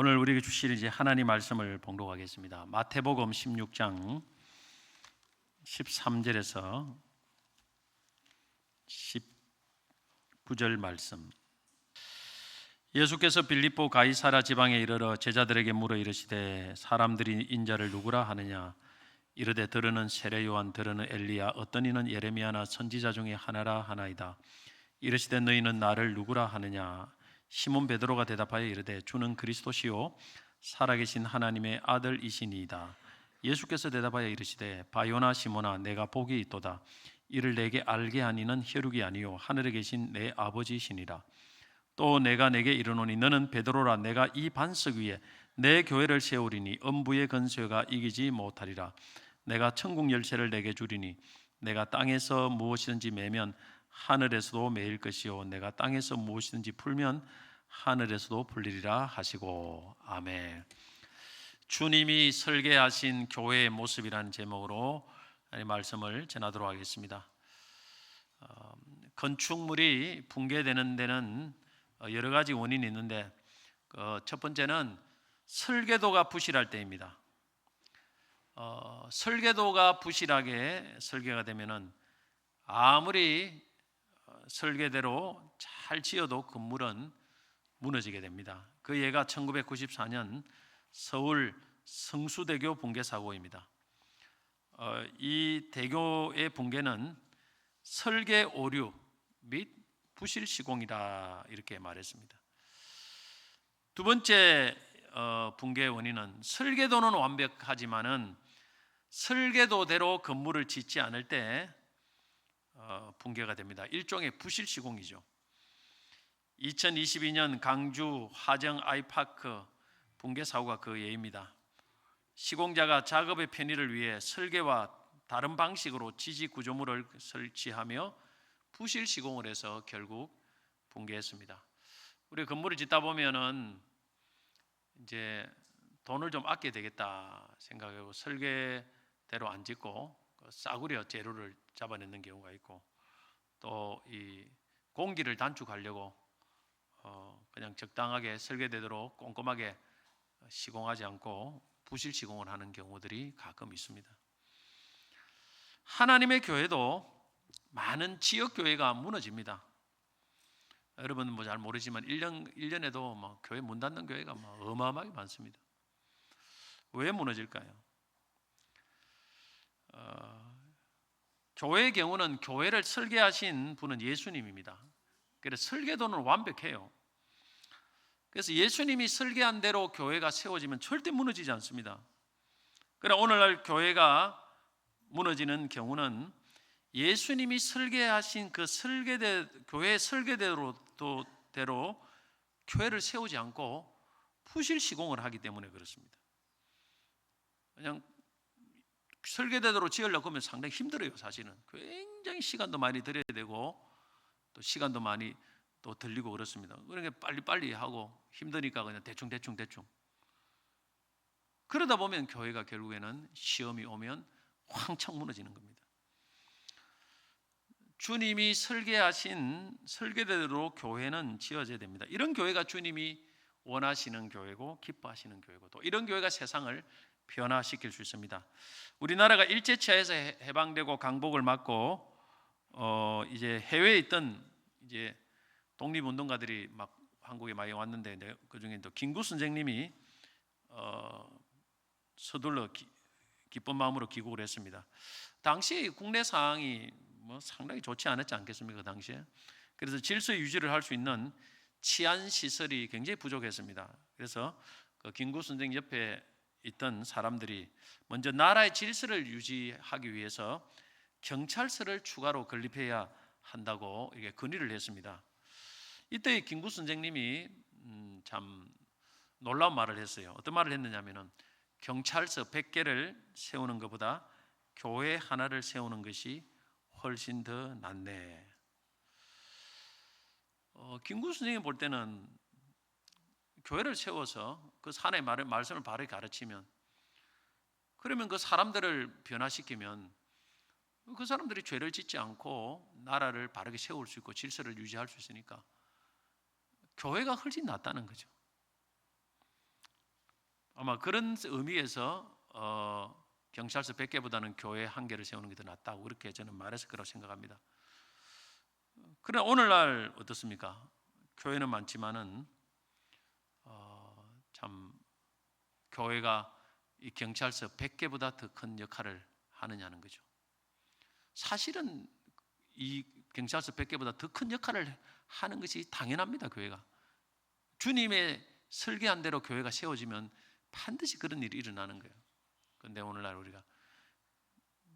오늘 우리에게 주실 이제 하나님 말씀을 봉독하겠습니다. 마태복음 16장 13절에서 19절 말씀. 예수께서 빌립보 가이사라 지방에 이르러 제자들에게 물어 이르시되 사람들이 인자를 누구라 하느냐? 이르되 들으는 세례 요한, 들으는 엘리야, 어떤 이는 예레미야나 선지자 중에 하나라 하나이다. 이르시되 너희는 나를 누구라 하느냐? 시몬 베드로가 대답하여 이르되 주는 그리스도시요 살아계신 하나님의 아들이시니이다. 예수께서 대답하여 이르시되 바요나 시몬아, 내가 복이 있도다. 이를 내게 알게 하니는 혈육이 아니요 하늘에 계신 내 아버지시니라. 또 내가 내게 이르노니 너는 베드로라. 내가 이 반석 위에 내 교회를 세우리니 음부의 근세가 이기지 못하리라. 내가 천국 열쇠를 내게 주리니 내가 땅에서 무엇이든지 매면 하늘에서도 매일 것이요 내가 땅에서 무엇이든지 풀면 하늘에서도 풀리리라 하시고. 아멘. 주님이 설계하신 교회의 모습이라는 제목으로 말씀을 전하도록 하겠습니다. 건축물이 붕괴되는 데는 여러 가지 원인이 있는데 첫 번째는 설계도가 부실할 때입니다. 설계도가 부실하게 설계가 되면은 아무리 설계대로 잘 지어도 건물은 무너지게 됩니다. 그 예가 1994년 서울 성수대교 붕괴 사고입니다. 이 대교의 붕괴는 설계 오류 및 부실 시공이다 이렇게 말했습니다. 두 번째 붕괴 원인은 설계도는 완벽하지만은 설계도대로 건물을 짓지 않을 때 붕괴가 됩니다. 일종의 부실 시공이죠. 2022년 강주 화정 아이파크 붕괴 사고가 그 예입니다. 시공자가 작업의 편의를 위해 설계와 다른 방식으로 지지 구조물을 설치하며 부실 시공을 해서 결국 붕괴했습니다. 우리 건물을 짓다 보면은 이제 돈을 좀 아껴야 되겠다 생각하고 설계대로 안 짓고 싸구려 재료를 잡아내는 경우가 있고, 또 이 공기를 단축하려고 그냥 적당하게 설계대로 꼼꼼하게 시공하지 않고 부실 시공을 하는 경우들이 가끔 있습니다. 하나님의 교회도 많은 지역 교회가 무너집니다. 여러분은 뭐 잘 모르지만 1년에도 뭐 교회 문 닫는 교회가 뭐 어마어마하게 많습니다. 왜 무너질까요? 교회의 경우는 교회를 설계하신 분은 예수님입니다. 그래서 설계도는 완벽해요. 그래서 예수님이 설계한 대로 교회가 세워지면 절대 무너지지 않습니다. 그러나 오늘날 교회가 무너지는 경우는 예수님이 설계하신 그 교회의 설계대로 교회를 세우지 않고 부실 시공을 하기 때문에 그렇습니다. 그냥 설계대로 지으려고 하면 상당히 힘들어요. 사실은 굉장히 시간도 많이 들여야 되고 또 시간도 많이 또 들리고 그렇습니다. 그러니까 빨리빨리 하고 힘드니까 그냥 대충 그러다 보면 교회가 결국에는 시험이 오면 황창 무너지는 겁니다. 주님이 설계하신 설계대로 교회는 지어져야 됩니다. 이런 교회가 주님이 원하시는 교회고 기뻐하시는 교회고, 또 이런 교회가 세상을 변화시킬 수 있습니다. 우리나라가 일제치하에서 해방되고 강복을 맞고 이제 해외에 있던 이제 독립운동가들이 막 한국에 많이 왔는데 그 중에 또 김구 선생님이 서둘러 기쁜 마음으로 귀국을 했습니다. 당시 국내 상황이 뭐 상당히 좋지 않았지 않겠습니까? 그 당시에. 그래서 질서 유지를 할 수 있는 치안 시설이 굉장히 부족했습니다. 그래서 그 김구 선생 옆에 있던 사람들이 먼저 나라의 질서를 유지하기 위해서 경찰서를 추가로 건립해야 한다고 이게 건의를 했습니다. 이때 김구 선생님이 참 놀라운 말을 했어요. 어떤 말을 했느냐면은 경찰서 100개를 세우는 것보다 교회 하나를 세우는 것이 훨씬 더 낫네. 김구 선생님이 볼 때는 교회를 세워서 그 사내 말씀을 바르게 가르치면, 그러면 그 사람들을 변화시키면 그 사람들이 죄를 짓지 않고 나라를 바르게 세울 수 있고 질서를 유지할 수 있으니까 교회가 훨씬 낫다는 거죠. 아마 그런 의미에서 경찰서 100개보다는 교회 1개를 세우는 게 더 낫다고 그렇게 저는 말했을 거라고 생각합니다. 그러나 오늘날 어떻습니까? 교회는 많지만은 참 교회가 이 경찰서 100개보다 더 큰 역할을 하느냐는 거죠. 사실은 이 경찰서 100개보다 더 큰 역할을 하는 것이 당연합니다. 교회가 주님의 설계한 대로 교회가 세워지면 반드시 그런 일이 일어나는 거예요. 그런데 오늘날 우리가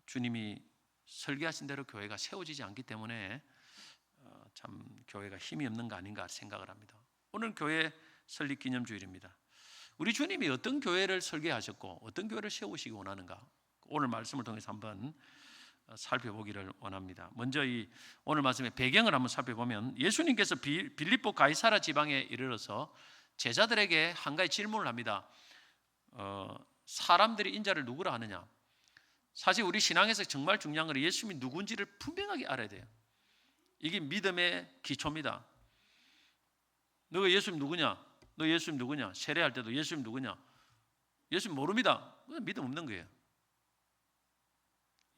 주님이 설계하신 대로 교회가 세워지지 않기 때문에 참 교회가 힘이 없는 거 아닌가 생각을 합니다. 오늘 교회 설립 기념주일입니다. 우리 주님이 어떤 교회를 설계하셨고 어떤 교회를 세우시기 원하는가, 오늘 말씀을 통해서 한번 살펴보기를 원합니다. 먼저 이 오늘 말씀의 배경을 한번 살펴보면, 예수님께서 빌립보 가이사라 지방에 이르러서 제자들에게 한 가지 질문을 합니다. 사람들이 인자를 누구라 하느냐. 사실 우리 신앙에서 정말 중요한 건 예수님이 누군지를 분명하게 알아야 돼요. 이게 믿음의 기초입니다. 너가 예수님 누구냐? 너 예수님 누구냐? 세례할 때도 예수님 누구냐? 예수님 모릅니다. 믿음 없는 거예요.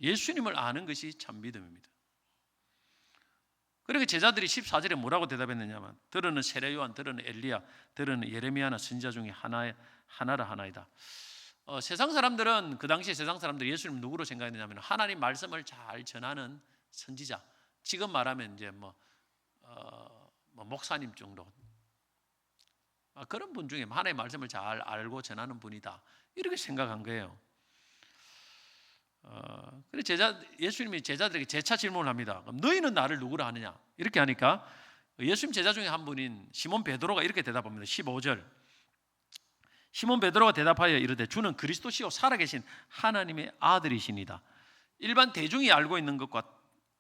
예수님을 아는 것이 참 믿음입니다. 그러니까 제자들이 14절에 뭐라고 대답했느냐면, 들으는 세례 요한, 들으는 엘리야, 들으는 예레미야나 선지자 중에 하나라 하나이다. 세상 사람들은, 그 당시에 세상 사람들이 예수님 누구로 생각했느냐면 하나님 말씀을 잘 전하는 선지자, 지금 말하면 이제 목사님 정도, 그런 분 중에 하나님의 말씀을 잘 알고 전하는 분이다, 이렇게 생각한 거예요. 그래서 예수님이 제자들에게 재차 질문을 합니다. 그럼 너희는 나를 누구라 하느냐? 이렇게 하니까 예수님 제자 중에 한 분인 시몬 베드로가 이렇게 대답합니다. 15절. 시몬 베드로가 대답하여 이르되 주는 그리스도시요 살아계신 하나님의 아들이시니다. 일반 대중이 알고 있는 것과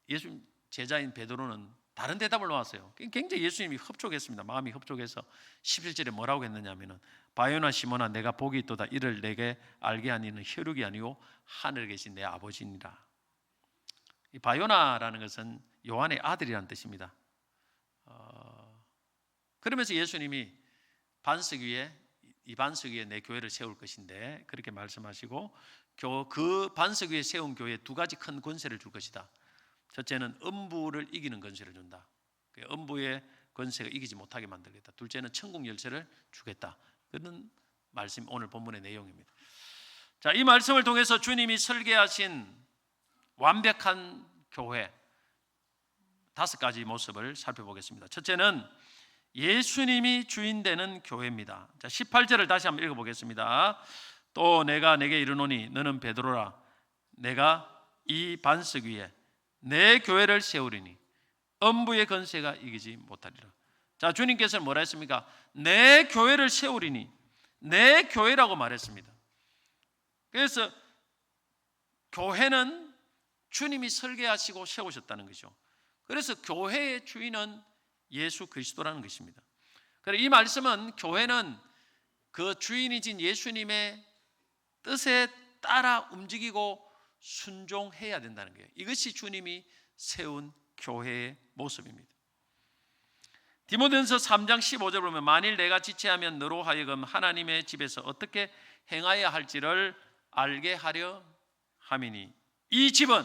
예수님 제자인 베드로는 다른 대답을 놓았어요. 굉장히 예수님이 흡족했습니다. 마음이 흡족해서 11절에 뭐라고 했느냐면은, 바요나 시몬아 내가 복이 있도다. 이를 내게 알게 하니는 혈육이 아니요 하늘에 계신 내 아버지니라. 이 바요나라는 것은 요한의 아들이라는 뜻입니다. 그러면서 예수님이 반석 위에, 이 반석 위에 내 교회를 세울 것인데 그렇게 말씀하시고, 그 반석 위에 세운 교회에 두 가지 큰 권세를 줄 것이다. 첫째는 음부를 이기는 권세를 준다. 음부의 권세가 이기지 못하게 만들겠다. 둘째는 천국 열쇠를 주겠다. 그런 말씀, 오늘 본문의 내용입니다. 자, 이 말씀을 통해서 주님이 설계하신 완벽한 교회 5가지 모습을 살펴보겠습니다. 첫째는 예수님이 주인 되는 교회입니다. 자, 18절을 다시 한번 읽어보겠습니다. 또 내가 내게 이르노니 너는 베드로라. 내가 이 반석 위에 내 교회를 세우리니 음부의 권세가 이기지 못하리라. 자, 주님께서는 뭐라 했습니까? 내 교회를 세우리니, 내 교회라고 말했습니다. 그래서 교회는 주님이 설계하시고 세우셨다는 것이죠. 그래서 교회의 주인은 예수 그리스도라는 것입니다. 그래서 이 말씀은 교회는 그 주인이신 예수님의 뜻에 따라 움직이고 순종해야 된다는 거예요. 이것이 주님이 세운 교회의 모습입니다. 디모데전서 3장 15절 보면, 만일 내가 지체하면 너로 하여금 하나님의 집에서 어떻게 행하여야 할지를 알게 하려 함이니 이 집은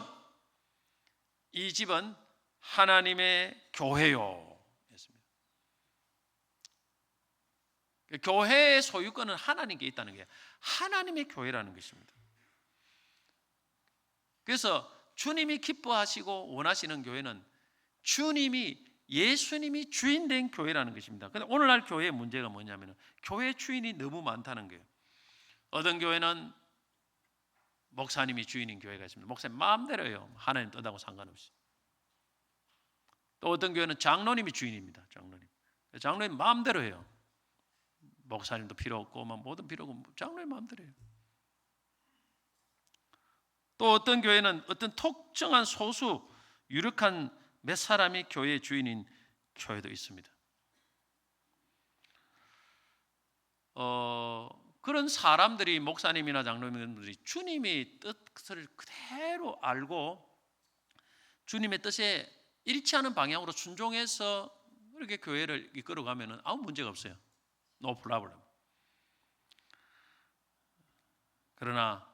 하나님의 교회요. 교회의 소유권은 하나님께 있다는 게 하나님의 교회라는 것입니다. 그래서 주님이 기뻐하시고 원하시는 교회는 예수님이 주인 된 교회라는 것입니다. 그런데 오늘날 교회의 문제가 뭐냐면 교회 주인이 너무 많다는 거예요. 어떤 교회는 목사님이 주인인 교회가 있습니다. 목사님 마음대로 해요. 하나님 뜻하고 상관없이. 또 어떤 교회는 장로님이 주인입니다. 장로님 마음대로 해요. 목사님도 필요 없고 뭐든 필요 없고 장로님 마음대로 해요. 또 어떤 교회는 어떤 특정한 소수 유력한 몇 사람이 교회의 주인인 교회도 있습니다. 그런 사람들이, 목사님이나 장로님들이 주님의 뜻을 그대로 알고 주님의 뜻에 일치하는 방향으로 순종해서 이렇게 교회를 이끌어가면 아무 문제가 없어요. No problem. 그러나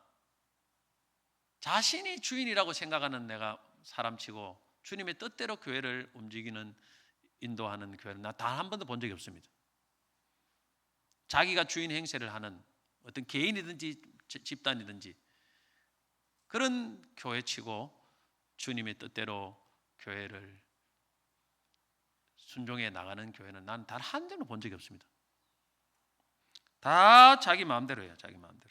자신이 주인이라고 생각하는 내가 사람치고 주님의 뜻대로 교회를 움직이는, 인도하는 교회는 나 단 한 번도 본 적이 없습니다. 자기가 주인 행세를 하는 어떤 개인이든지 집단이든지 그런 교회치고 주님의 뜻대로 교회를 순종해 나가는 교회는 난 단 한 번도 본 적이 없습니다. 다 자기 마음대로 해요. 자기 마음대로.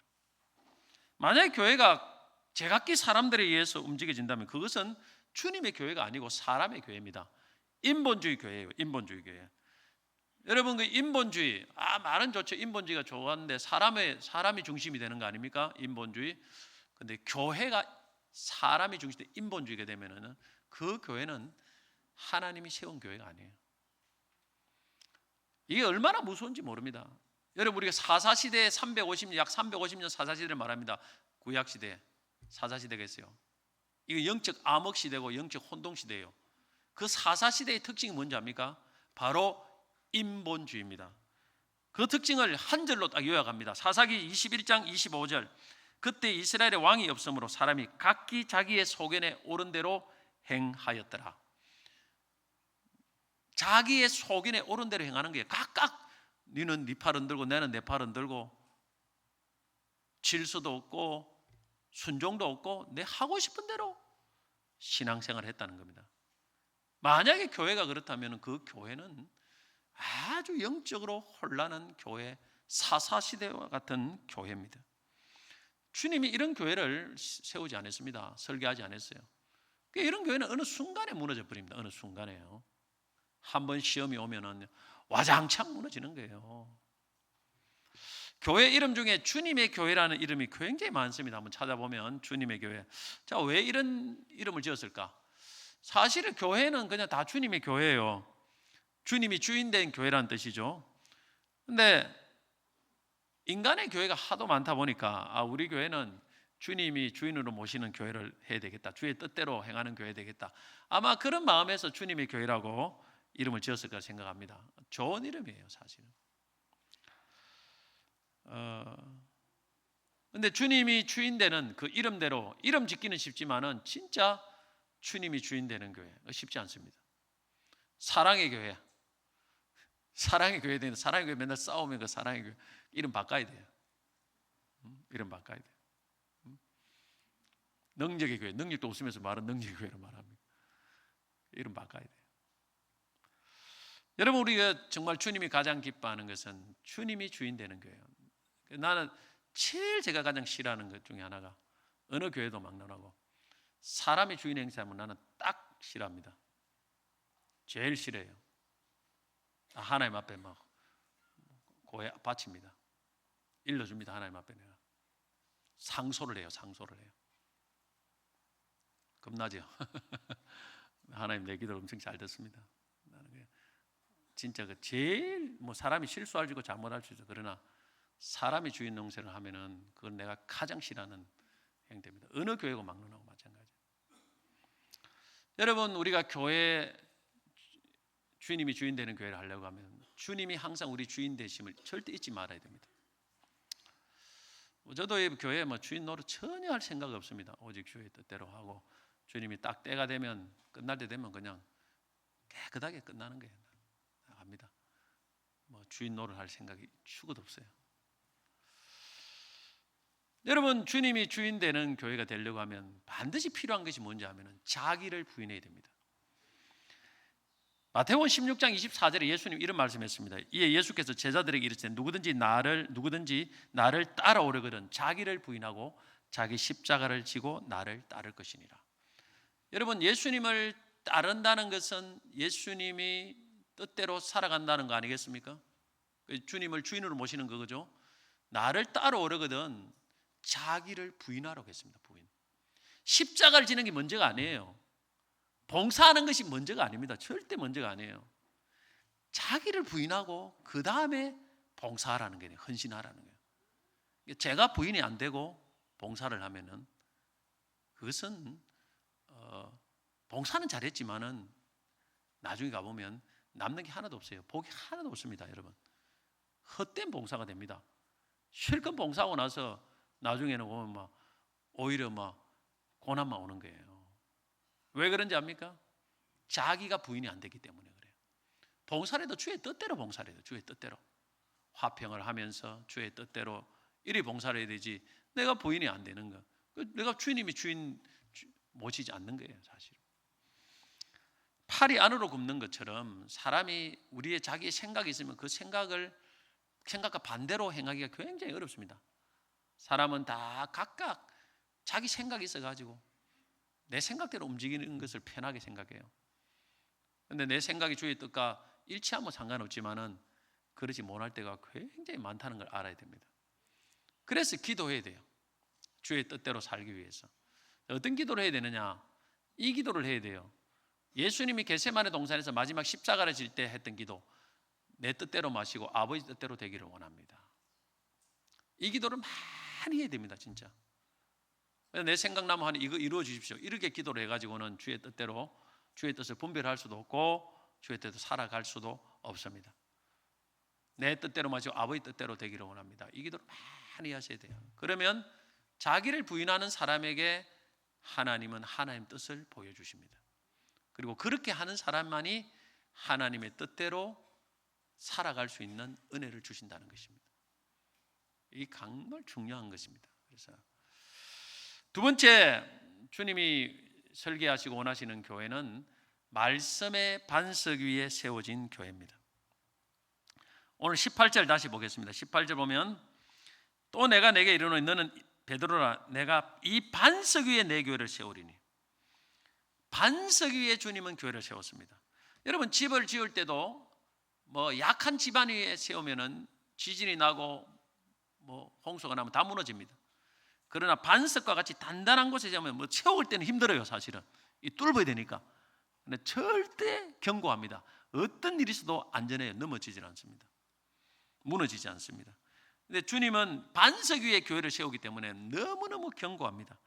만약에 교회가 제각기 사람들에 의해서 움직여진다면 그것은 주님의 교회가 아니고 사람의 교회입니다. 인본주의 교회예요. 인본주의 교회. 여러분, 그 인본주의, 말은 좋죠. 인본주의가 좋았는데 사람이 중심이 되는 거 아닙니까? 인본주의. 근데 교회가 사람이 중심이 인본주의가 되면은 그 교회는 하나님이 세운 교회가 아니에요. 이게 얼마나 무서운지 모릅니다. 여러분, 우리가 사사시대에 약 350년 사사시대를 말합니다. 구약시대 사사시대가 있어요. 이거 영적 암흑시대고 영적 혼동시대예요. 그 사사시대의 특징이 뭔지 압니까? 바로 인본주의입니다. 그 특징을 한 절로 딱 요약합니다. 사사기 21장 25절. 그때 이스라엘의 왕이 없으므로 사람이 각기 자기의 소견에 옳은 대로 행하였더라. 자기의 소견에 옳은 대로 행하는 게 각각 너는 네 팔은 들고 나는 내 팔은 들고 질서도 없고 순종도 없고 내 하고 싶은 대로 신앙생활을 했다는 겁니다. 만약에 교회가 그렇다면 그 교회는 아주 영적으로 혼란한 교회, 사사시대와 같은 교회입니다. 주님이 이런 교회를 세우지 않았습니다. 설계하지 않았어요. 이런 교회는 어느 순간에 무너져 버립니다. 어느 순간에요. 한번 시험이 오면은 와장창 무너지는 거예요. 교회 이름 중에 주님의 교회라는 이름이 굉장히 많습니다. 한번 찾아보면 주님의 교회. 자, 왜 이런 이름을 지었을까? 사실은 교회는 그냥 다 주님의 교회예요. 주님이 주인된 교회라는 뜻이죠. 근데 인간의 교회가 하도 많다 보니까 우리 교회는 주님이 주인으로 모시는 교회를 해야 되겠다. 주의 뜻대로 행하는 교회 되겠다. 아마 그런 마음에서 주님의 교회라고 이름을 지었을까 생각합니다. 좋은 이름이에요, 사실은. 근데 주님이 주인 되는 그 이름대로 이름 짓기는 쉽지만은 진짜 주님이 주인 되는 교회 쉽지 않습니다. 사랑의 교회. 사랑의 교회 되는 사랑의 교회 맨날 싸우면 그 사랑의 교회 이름 바꿔야 돼요. 이름 바꿔야 돼요. 능력의 교회, 능력도 없으면서 말은 능력의 교회로 말합니다. 이름 바꿔야 돼요. 여러분, 우리가 정말 주님이 가장 기뻐하는 것은 주님이 주인 되는 교회예요. 나는 제일 제가 가장 싫어하는 것 중에 하나가 어느 교회도 막론하고 사람이 주인 행세하면 나는 딱 싫어합니다. 제일 싫어해요. 하나님 앞에 막 고해 바칩니다. 일러줍니다. 하나님 앞에 내가 상소를 해요. 상소를 해요. 겁나죠? 하나님 내 기도를 엄청 잘 듣습니다. 나는 진짜 그 제일 사람이 실수할 수 있고 잘못할 수 있어. 그러나 사람이 주인 농세를 하면은 그건 내가 가장 싫어하는 행태입니다. 어느 교회고 막론하고 마찬가지. 여러분, 우리가 교회 주님이 주인 되는 교회를 하려고 하면 주님이 항상 우리 주인 되심을 절대 잊지 말아야 됩니다. 저도 이 교회에 주인 노릇 전혀 할 생각 없습니다. 오직 주의 뜻대로 하고 주님이 딱 때가 되면 끝날 때 되면 그냥 깨끗하게 끝나는 거예요. 나갑니다. 주인 노릇 할 생각이 추구도 없어요. 여러분, 주님이 주인 되는 교회가 되려고 하면 반드시 필요한 것이 뭔지 하면은 자기를 부인해야 됩니다. 마태복음 16장 24절에 예수님 이런 말씀했습니다. 이에 예수께서 제자들에게 이르시되 누구든지 나를 따라오려거든 자기를 부인하고 자기 십자가를 지고 나를 따를 것이니라. 여러분, 예수님을 따른다는 것은 예수님이 뜻대로 살아간다는 거 아니겠습니까? 주님을 주인으로 모시는 거죠. 나를 따라오려거든 자기를 부인하라고 했습니다. 부인. 십자가를 지는 게 문제가 아니에요. 봉사하는 것이 문제가 아닙니다. 절대 문제가 아니에요. 자기를 부인하고 그 다음에 봉사하라는 거예요. 헌신하라는 거예요. 제가 부인이 안 되고 봉사를 하면은 그것은 봉사는 잘했지만은 나중에 가보면 남는 게 하나도 없어요. 복이 하나도 없습니다, 여러분. 헛된 봉사가 됩니다. 실컷 봉사하고 나서 나중에는 보면 막 오히려 막 고난만 오는 거예요. 왜 그런지 압니까? 자기가 부인이 안 되기 때문에 그래요. 봉사래도 주의 뜻대로 봉사래도 주의 뜻대로 화평을 하면서 주의 뜻대로 이리 봉사를 해야 되지, 내가 부인이 안 되는 거, 내가 주님이 주인 모시지 않는 거예요. 사실은 팔이 안으로 굽는 것처럼 사람이 우리의 자기의 생각이 있으면 그 생각과 반대로 행하기가 굉장히 어렵습니다. 사람은 다 각각 자기 생각이 있어가지고 내 생각대로 움직이는 것을 편하게 생각해요. 그런데 내 생각이 주의 뜻과 일치하면 상관없지만은 그러지 못할 때가 굉장히 많다는 걸 알아야 됩니다. 그래서 기도해야 돼요. 주의 뜻대로 살기 위해서. 어떤 기도를 해야 되느냐? 이 기도를 해야 돼요. 예수님이 겟세마네 동산에서 마지막 십자가를 질 때 했던 기도, 내 뜻대로 마시고 아버지 뜻대로 되기를 원합니다. 이 기도를 많이 해야 됩니다. 진짜 내 생각나면 하니 이거 이루어 주십시오, 이렇게 기도를 해가지고는 주의 뜻대로 주의 뜻을 분별할 수도 없고 주의 뜻대로 살아갈 수도 없습니다. 내 뜻대로 마시고 아버지 뜻대로 되기를 원합니다. 이 기도를 많이 하셔야 돼요. 그러면 자기를 부인하는 사람에게 하나님은 하나님 뜻을 보여주십니다. 그리고 그렇게 하는 사람만이 하나님의 뜻대로 살아갈 수 있는 은혜를 주신다는 것입니다. 이 정말 중요한 것입니다. 그래서 두 번째, 주님이 설계하시고 원하시는 교회는 말씀의 반석 위에 세워진 교회입니다. 오늘 18절 다시 보겠습니다. 18절 보면 또 내가 내게 이르노니 너는 베드로라, 내가 이 반석 위에 내 교회를 세우리니. 반석 위에 주님은 교회를 세웠습니다. 여러분, 집을 지을 때도 뭐 약한 집안 위에 세우면은 지진이 나고 뭐 홍수가 나면 다 무너집니다. 그러나 반석과 같이 단단한 곳에 세우면 뭐 세울 때는 힘들어요. 사실은 이 뚫어야 되니까. 근데 절대 견고합니다. 어떤 일이 있어도 안전해요. 넘어지질 않습니다. 무너지지 않습니다. 근데 주님은 반석 위에 교회를 세우기 때문에 너무너무 견고합니다.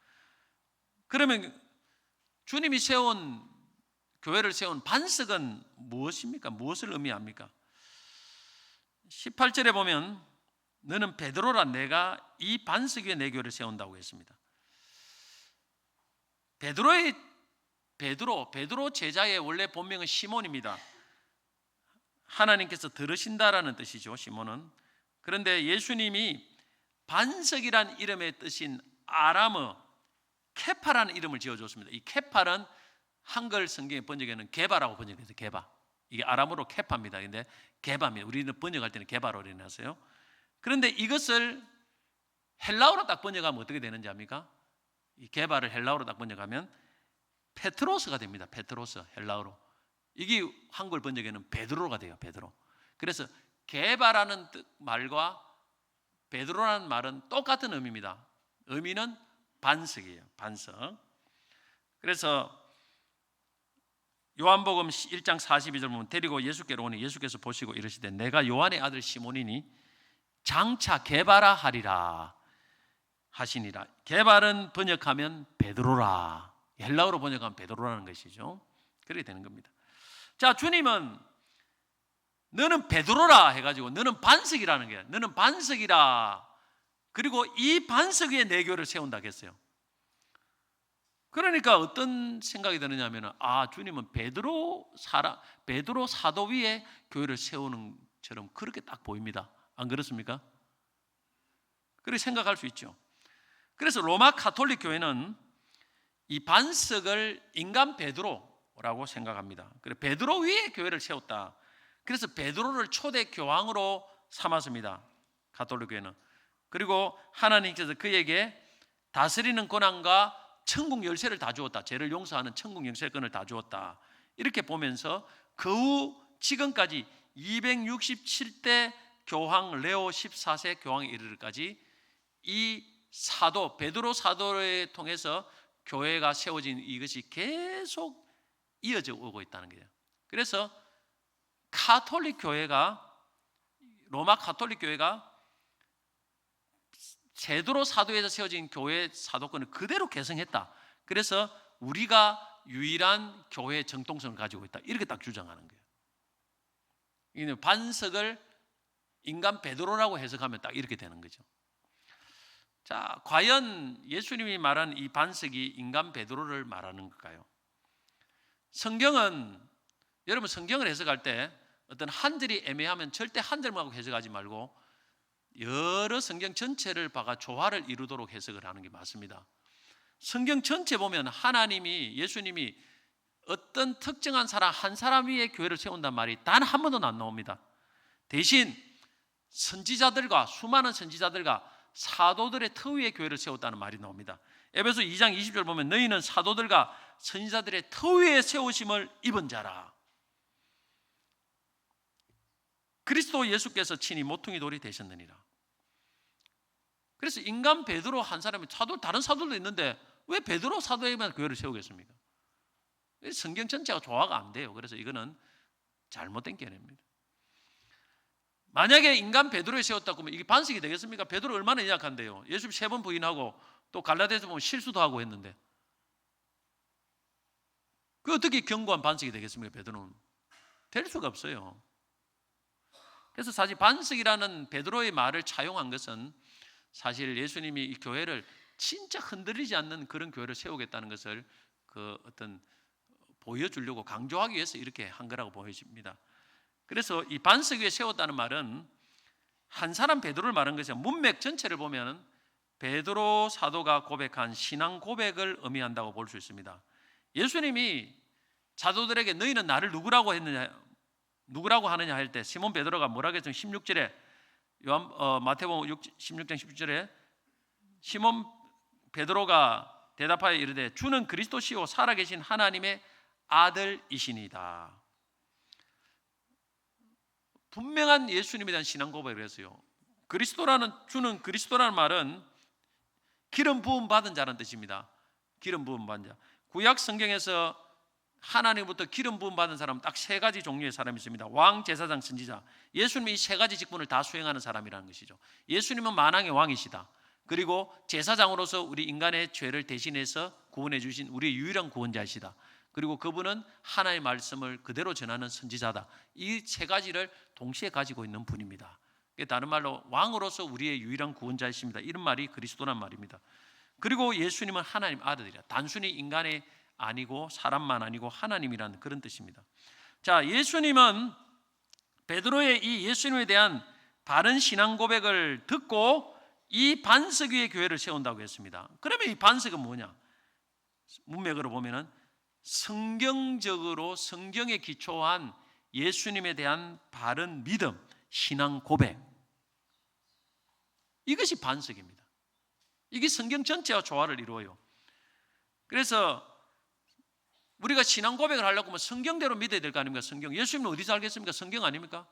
그러면 주님이 세운 교회를 세운 반석은 무엇입니까? 무엇을 의미합니까? 18절에 보면 너는 베드로라, 내가 이 반석 위에 내 교회를 세운다고 했습니다. 베드로 제자의 원래 본명은 시몬입니다. 하나님께서 들으신다라는 뜻이죠, 시몬은. 그런데 예수님이 반석이란 이름의 뜻인 아람어 케파라는 이름을 지어줬습니다. 이 케파는 한글 성경의 번역에는 게바라고 번역해서 게바. 이게 아람어로 케파입니다. 근데 게바입니다. 우리는 번역할 때는 게바로 해놨어요. 그런데 이것을 헬라어로 딱 번역하면 어떻게 되는지 압니까? 이 게바를 헬라어로 딱 번역하면 페트로스가 됩니다. 페트로스, 헬라어로. 이게 한글 번역에는 베드로가 돼요. 베드로. 그래서 게바라는 말과 베드로라는 말은 똑같은 의미입니다. 의미는 반석이에요. 반석. 그래서 요한복음 1장 42절 보면 데리고 예수께로 오니 예수께서 보시고 이르시되 내가 요한의 아들 시몬이니 장차 게바라 하리라 하시니라. 게바는 번역하면 베드로라, 헬라어로 번역하면 베드로라는 것이죠. 그렇게 되는 겁니다. 자, 주님은 너는 베드로라 해가지고 너는 반석이라는 거예요. 너는 반석이라. 그리고 이 반석 위에 내 교회를 세운다 했어요. 그러니까 어떤 생각이 드느냐 하면, 주님은 베드로 사도 위에 교회를 세우는 것처럼 그렇게 딱 보입니다. 안 그렇습니까? 그렇게 생각할 수 있죠. 그래서 로마 가톨릭 교회는 이 반석을 인간 베드로라고 생각합니다. 그래, 베드로 위에 교회를 세웠다. 그래서 베드로를 초대 교황으로 삼았습니다. 가톨릭 교회는. 그리고 하나님께서 그에게 다스리는 권한과 천국 열쇠를 다 주었다. 죄를 용서하는 천국 열쇠권을 다 주었다. 이렇게 보면서 그 후 지금까지 267대 교황 레오 14세 교황에 이르기까지 이 사도 베드로 사도를 통해서 교회가 세워진 이것이 계속 이어져 오고 있다는 거예요. 그래서 가톨릭 교회가, 로마 가톨릭 교회가 제대로 사도에서 세워진 교회 사도권을 그대로 계승했다. 그래서 우리가 유일한 교회 정통성을 가지고 있다. 이렇게 딱 주장하는 거예요. 반석을 인간 베드로라고 해석하면 딱 이렇게 되는 거죠. 자, 과연 예수님이 말한 이 반석이 인간 베드로를 말하는 걸까요? 성경은, 여러분 성경을 해석할 때 어떤 한 절이 애매하면 절대 한 절만 하고 해석하지 말고 여러 성경 전체를 봐가 조화를 이루도록 해석을 하는 게 맞습니다. 성경 전체 보면 하나님이, 예수님이 어떤 특정한 사람 한 사람 위에 교회를 세운단 말이 단 한 번도 안 나옵니다. 대신 선지자들과, 수많은 선지자들과 사도들의 터 위에 교회를 세웠다는 말이 나옵니다. 에베소 2장 20절 보면 너희는 사도들과 선지자들의 터 위에 세우심을 입은 자라. 그리스도 예수께서 친히 모퉁이 돌이 되셨느니라. 그래서 인간 베드로 한 사람이, 다른 사도도 있는데 왜 베드로 사도에만 교회를 세우겠습니까? 성경 전체가 조화가 안 돼요. 그래서 이거는 잘못된 견해입니다. 만약에 인간 베드로에 세웠다고 하면 이게 반석이 되겠습니까? 베드로 얼마나 연약한데요. 예수 3번 부인하고 또 갈라디아서 보면 실수도 하고 했는데 그 어떻게 견고한 반석이 되겠습니까? 베드로는 될 수가 없어요. 그래서 사실 반석이라는 베드로의 말을 차용한 것은 사실 예수님이 이 교회를 진짜 흔들리지 않는 그런 교회를 세우겠다는 것을 그 어떤 보여주려고 강조하기 위해서 이렇게 한 거라고 보여집니다. 그래서 이 반석 위에 세웠다는 말은 한 사람 베드로를 말한 것이 아니라 문맥 전체를 보면 베드로 사도가 고백한 신앙 고백을 의미한다고 볼 수 있습니다. 예수님이 사도들에게 너희는 나를 누구라고 하느냐 할 때 시몬 베드로가 뭐라고 했죠? 16절에 마태복음 16장 16절에 시몬 베드로가 대답하여 이르되 주는 그리스도시요 살아계신 하나님의 아들이시니다. 분명한 예수님에 대한 신앙 고백을 했어요. 주는 그리스도라는 말은 기름 부음 받은 자라는 뜻입니다. 기름 부음 받은 자. 구약 성경에서 하나님부터 기름 부음 받은 사람은 딱 3가지 종류의 사람이 있습니다. 왕, 제사장, 선지자. 예수님이 이 3가지 직분을 다 수행하는 사람이라는 것이죠. 예수님은 만왕의 왕이시다. 그리고 제사장으로서 우리 인간의 죄를 대신해서 구원해 주신 우리의 유일한 구원자이시다. 그리고 그분은 하나님의 말씀을 그대로 전하는 선지자다. 이 3가지를 동시에 가지고 있는 분입니다. 다른 말로 왕으로서 우리의 유일한 구원자이십니다. 이런 말이 그리스도란 말입니다. 그리고 예수님은 하나님 아들이라. 단순히 인간의 아니고 사람만 아니고 하나님이라는 그런 뜻입니다. 자, 예수님은 베드로의 이 예수님에 대한 바른 신앙 고백을 듣고 이 반석 위에 교회를 세운다고 했습니다. 그러면 이 반석은 뭐냐? 문맥으로 보면은 성경적으로 성경에 기초한 예수님에 대한 바른 믿음, 신앙 고백, 이것이 반석입니다. 이게 성경 전체와 조화를 이루어요. 그래서 우리가 신앙 고백을 하려고 하면 성경대로 믿어야 될 거 아닙니까? 성경. 예수님은 어디서 알겠습니까? 성경 아닙니까?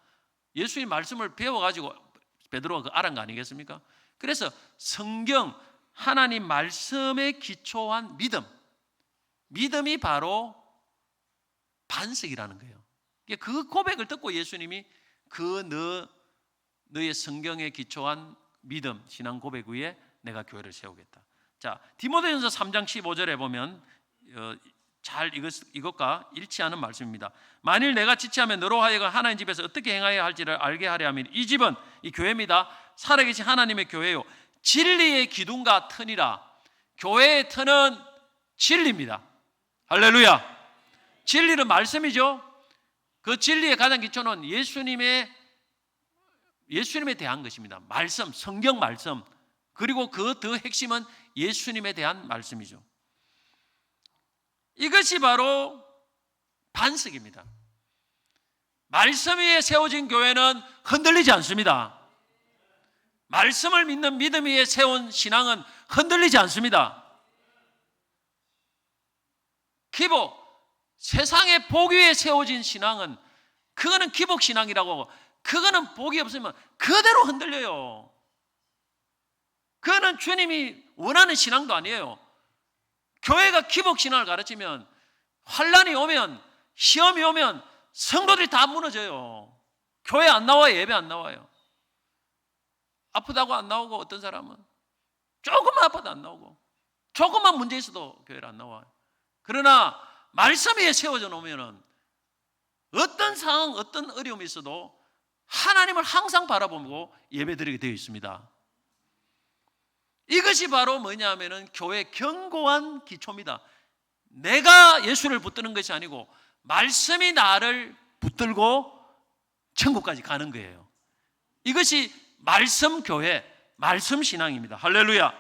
예수님 말씀을 배워가지고 베드로가 알은 거 아니겠습니까? 그래서 성경, 하나님 말씀에 기초한 믿음이 바로 반석이라는 거예요. 그 고백을 듣고 예수님이 너의 성경에 기초한 믿음, 신앙 고백 위에 내가 교회를 세우겠다. 자, 디모데전서 3장 15절에 보면 잘 이것과 일치하는 말씀입니다. 만일 내가 지체하면 너로 하여금 하나님 집에서 어떻게 행하여야 할지를 알게 하려 함이니 이 집은, 이 교회입니다, 살아계신 하나님의 교회요 진리의 기둥과 터니라. 교회의 터는 진리입니다. 할렐루야. 진리는 말씀이죠. 그 진리의 가장 기초는 예수님에 대한 것입니다. 말씀, 성경 말씀. 그리고 그 더 핵심은 예수님에 대한 말씀이죠. 이것이 바로 반석입니다. 말씀 위에 세워진 교회는 흔들리지 않습니다. 말씀을 믿는 믿음 위에 세운 신앙은 흔들리지 않습니다. 세상의 복 위에 세워진 신앙은, 그거는 기복 신앙이라고 하고, 그거는 복이 없으면 그대로 흔들려요. 그거는 주님이 원하는 신앙도 아니에요. 교회가 기복 신앙을 가르치면, 환란이 오면, 시험이 오면 성도들이 다 무너져요. 교회 안 나와요. 예배 안 나와요. 아프다고 안 나오고, 어떤 사람은 조금만 아파도 안 나오고, 조금만 문제 있어도 교회를 안 나와요. 그러나 말씀 위에 세워져 놓으면 어떤 상황, 어떤 어려움이 있어도 하나님을 항상 바라보고 예배드리게 되어 있습니다. 이것이 바로 뭐냐면은 교회의 견고한 기초입니다. 내가 예수를 붙드는 것이 아니고 말씀이 나를 붙들고 천국까지 가는 거예요. 이것이 말씀 교회, 말씀 신앙입니다. 할렐루야.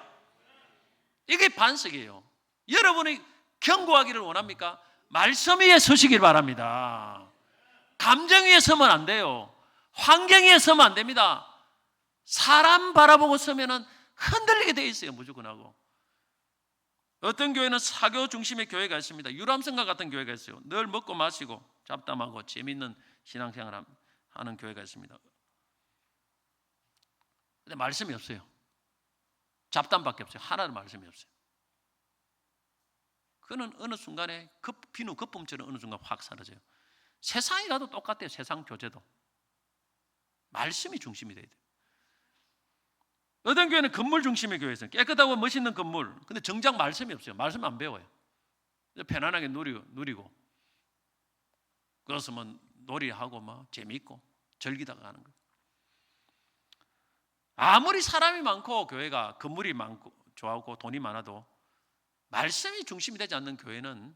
이게 반석이에요. 여러분이 견고하기를 원합니까? 말씀 위에 서시길 바랍니다. 감정 위에 서면 안 돼요. 환경 위에 서면 안 됩니다. 사람 바라보고 서면은 흔들리게 돼 있어요. 무조건 하고. 어떤 교회는 사교 중심의 교회가 있습니다. 유람선과 같은 교회가 있어요. 늘 먹고 마시고 잡담하고 재미있는 신앙생활 하는 교회가 있습니다. 근데 말씀이 없어요. 잡담밖에 없어요. 하나도 말씀이 없어요. 그는 어느 순간에 비누 거품처럼 어느 순간 확 사라져요. 세상이 가도 똑같아요. 세상 교제도. 말씀이 중심이 돼야 돼요. 어떤 교회는 건물 중심의 교회에서 깨끗하고 멋있는 건물, 근데 정작 말씀이 없어요. 말씀 안 배워요. 편안하게 누리고 그래서 뭐 놀이하고 뭐 재미있고 즐기다가 가는 거예요. 아무리 사람이 많고 교회가 건물이 많고 좋아하고 돈이 많아도 말씀이 중심이 되지 않는 교회는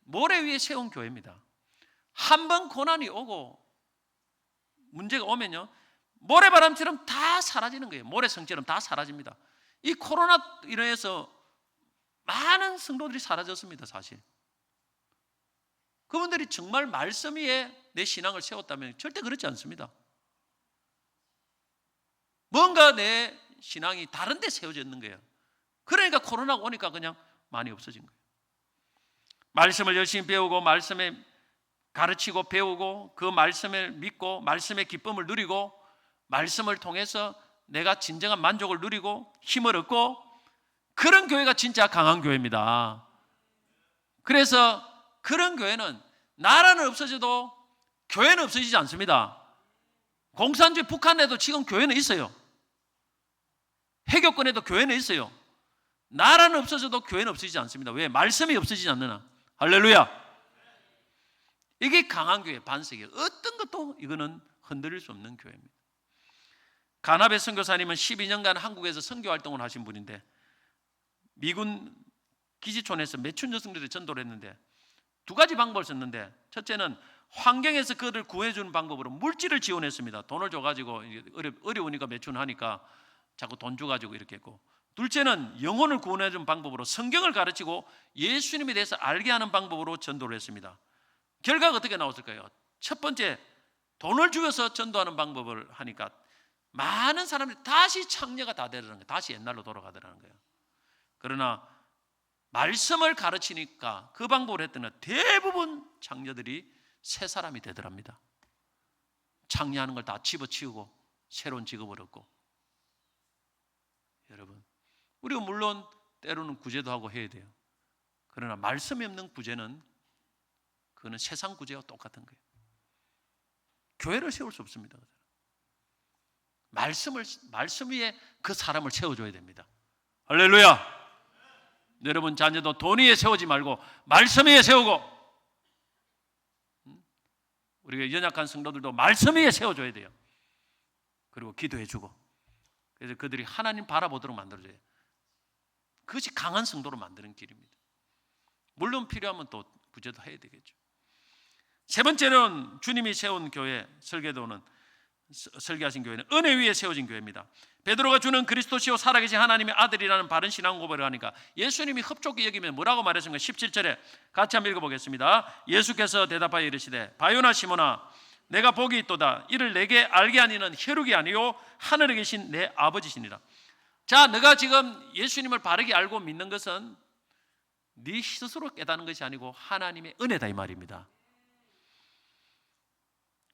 모래 위에 세운 교회입니다. 한 번 고난이 오고 문제가 오면요, 모래바람처럼 다 사라지는 거예요. 모래성처럼 다 사라집니다. 이 코로나 인해서 많은 성도들이 사라졌습니다. 사실 그분들이 정말 말씀 위에 내 신앙을 세웠다면 절대 그렇지 않습니다. 뭔가 내 신앙이 다른 데 세워져 있는 거예요. 그러니까 코로나가 오니까 그냥 많이 없어진 거예요. 말씀을 열심히 배우고 말씀에 가르치고 배우고 그 말씀을 믿고 말씀의 기쁨을 누리고 말씀을 통해서 내가 진정한 만족을 누리고 힘을 얻고, 그런 교회가 진짜 강한 교회입니다. 그래서 그런 교회는 나라는 없어져도 교회는 없어지지 않습니다. 공산주의 북한에도 지금 교회는 있어요. 해교권에도 교회는 있어요. 나라는 없어져도 교회는 없어지지 않습니다. 왜? 말씀이 없어지지 않느냐. 할렐루야. 이게 강한 교회 반석이에요. 어떤 것도 이거는 흔들릴 수 없는 교회입니다. 가나베 선교사님은 12년간 한국에서 선교 활동을 하신 분인데 미군 기지촌에서 몇천 여성들이 전도를 했는데 두 가지 방법을 썼는데, 첫째는 환경에서 그들을 구해주는 방법으로 물질을 지원했습니다. 돈을 줘가지고 어려우니까 매춘하니까 자꾸 돈 줘가지고 이렇게 했고, 둘째는 영혼을 구원해주는 방법으로 성경을 가르치고 예수님에 대해서 알게 하는 방법으로 전도를 했습니다. 결과가 어떻게 나왔을까요? 첫 번째, 돈을 주어서 전도하는 방법을 하니까 많은 사람들이 다시 창녀가 다 되더라는 거예요. 다시 옛날로 돌아가더라는 거예요. 그러나 말씀을 가르치니까 그 방법을 했더니 대부분 창녀들이 새 사람이 되더랍니다. 창녀하는 걸 다 집어치우고 새로운 직업을 얻고. 여러분, 우리가 물론 때로는 구제도 하고 해야 돼요. 그러나 말씀이 없는 구제는 그거는 세상 구제와 똑같은 거예요. 교회를 세울 수 없습니다. 말씀 위에 그 사람을 세워줘야 됩니다. 할렐루야. 여러분 자녀도 돈 위에 세우지 말고 말씀 위에 세우고, 우리가 연약한 성도들도 말씀 위에 세워줘야 돼요. 그리고 기도해주고, 그래서 그들이 하나님 바라보도록 만들어줘요. 그것이 강한 성도로 만드는 길입니다. 물론 필요하면 또 구제도 해야 되겠죠. 세 번째는 주님이 세운 교회, 설계하신 교회는 은혜 위에 세워진 교회입니다. 베드로가 주는 그리스도시요 살아계신 하나님의 아들이라는 바른 신앙 고백을 하니까 예수님이 흡족히 여기면 뭐라고 말했습니까? 17절에 같이 한번 읽어보겠습니다. 예수께서 대답하여 이르시되 바요나 시몬아 내가 복이 있도다. 이를 내게 알게 하니는 혈육이 아니요 하늘에 계신 내 아버지시니라. 자, 너가 지금 예수님을 바르게 알고 믿는 것은 네 스스로 깨닫는 것이 아니고 하나님의 은혜다 이 말입니다.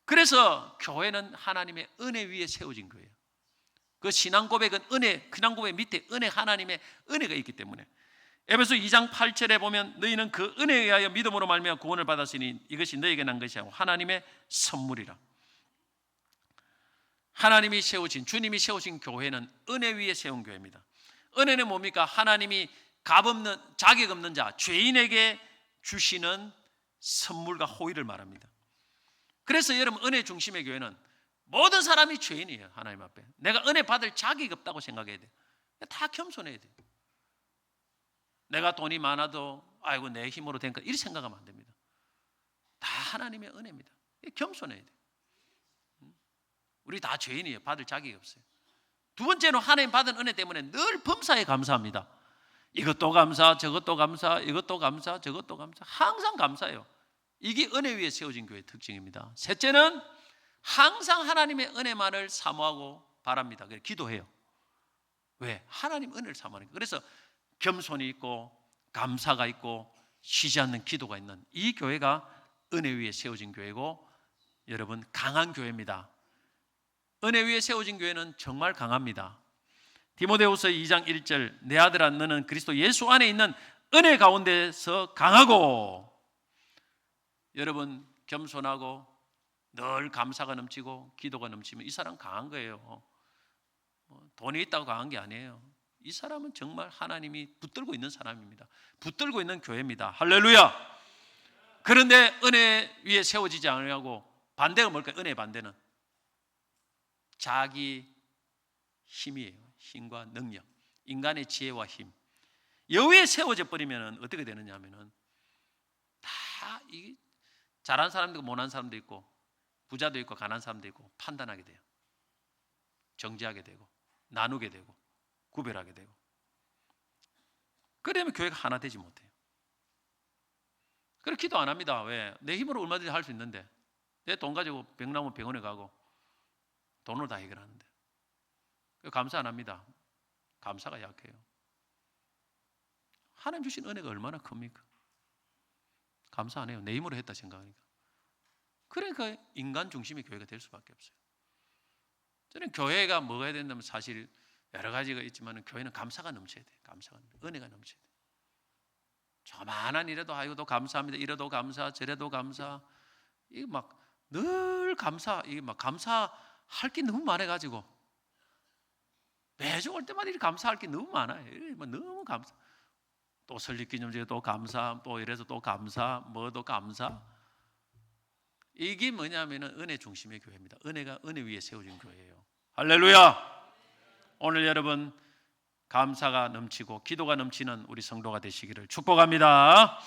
그래서 교회는 하나님의 은혜 위에 세워진 거예요. 그 신앙 고백은 은혜, 신앙 고백 밑에 은혜, 하나님의 은혜가 있기 때문에 에베소 2장 8절에 보면 너희는 그 은혜에 의하여 믿음으로 말미암아 구원을 받았으니 이것이 너에게 난 것이 아니고 하나님의 선물이라. 하나님이 세우신, 주님이 세우신 교회는 은혜 위에 세운 교회입니다. 은혜는 뭡니까? 하나님이 값없는, 자격 없는 자, 죄인에게 주시는 선물과 호의를 말합니다. 그래서 여러분 은혜 중심의 교회는 모든 사람이 죄인이에요. 하나님 앞에 내가 은혜 받을 자격이 없다고 생각해야 돼요. 다 겸손해야 돼요. 내가 돈이 많아도 아이고 내 힘으로 된 거 이렇게 생각하면 안 됩니다. 다 하나님의 은혜입니다. 겸손해야 돼요. 우리 다 죄인이에요. 받을 자격이 없어요. 두 번째는 하나님 받은 은혜 때문에 늘 범사에 감사합니다. 이것도 감사, 저것도 감사, 이것도 감사, 저것도 감사. 항상 감사해요. 이게 은혜 위에 세워진 교회의 특징입니다. 셋째는 항상 하나님의 은혜만을 사모하고 바랍니다. 그래서 기도해요. 왜? 하나님 은혜를 사모하니까. 그래서 겸손이 있고 감사가 있고 쉬지 않는 기도가 있는 이 교회가 은혜 위에 세워진 교회고, 여러분 강한 교회입니다. 은혜 위에 세워진 교회는 정말 강합니다. 디모데후서 2장 1절, 내 아들아 너는 그리스도 예수 안에 있는 은혜 가운데서 강하고, 여러분 겸손하고 늘 감사가 넘치고 기도가 넘치면 이 사람 강한 거예요. 돈이 있다고 강한 게 아니에요. 이 사람은 정말 하나님이 붙들고 있는 사람입니다. 붙들고 있는 교회입니다. 할렐루야. 그런데 은혜 위에 세워지지 않으려고 반대가 뭘까요? 은혜의 반대는 자기 힘이에요. 힘과 능력, 인간의 지혜와 힘. 여기에 세워져 버리면 어떻게 되느냐 하면은 다 이 잘한 사람도 있고 못한 사람도 있고 부자도 있고 가난한 사람도 있고 판단하게 돼요. 정죄하게 되고 나누게 되고 구별하게 되고, 그러면 교회가 하나 되지 못해요. 그래서 기도 안 합니다. 왜? 내 힘으로 얼마든지 할 수 있는데, 내 돈 가지고 병 나면 병원에 가고 돈으로 다 해결하는데 감사 안 합니다. 감사가 약해요. 하나님 주신 은혜가 얼마나 큽니까? 감사 안 해요. 내 힘으로 했다 생각하니까. 그러니까 인간 중심의 교회가 될 수밖에 없어요. 저는 교회가 뭐가 해야 된다면 사실 여러 가지가 있지만 교회는 감사가 넘쳐야 돼요. 감사가, 은혜가 넘쳐야 돼요. 조만한 일에도 아이고도 감사합니다. 이래도 감사, 저래도 감사. 이게 막 늘 감사, 이게 막 감사할 게 너무 많아가지고 매주 올 때마다 이렇게 감사할 게 너무 많아요. 너무 감사. 또 설립기념제에 또 감사, 또 이래서 또 감사, 뭐도 감사. 이게 뭐냐면은 은혜 중심의 교회입니다. 은혜가 은혜 위에 세워진 교회예요. 할렐루야. 오늘 여러분 감사가 넘치고 기도가 넘치는 우리 성도가 되시기를 축복합니다.